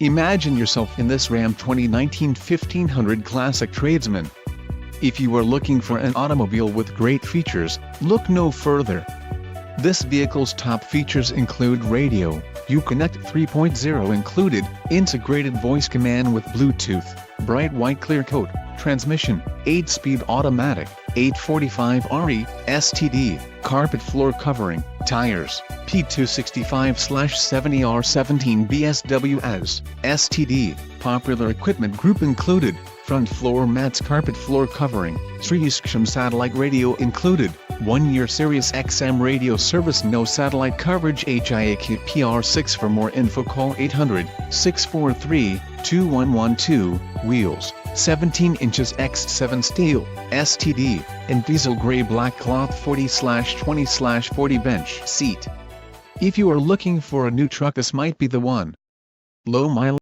Imagine yourself in this Ram 2019 1500 Classic Tradesman. If you are looking for an automobile with great features, look no further. This vehicle's top features include radio, Uconnect 3.0 included, integrated voice command with Bluetooth, bright white clear coat, transmission, 8-speed automatic, 845RE, STD, carpet floor covering, tires, P265/70R17 BSWS, STD, popular equipment group included, front floor mats, carpet floor covering, Sirius satellite radio included, 1-year Sirius XM radio service, no satellite coverage, HIAQ-PR6. For more info call 800-643-2112, wheels, 17 inches x7 steel, STD, and diesel gray black cloth 40/20/40 bench seat. If you are looking for a new truck, this might be the one. Low mileage.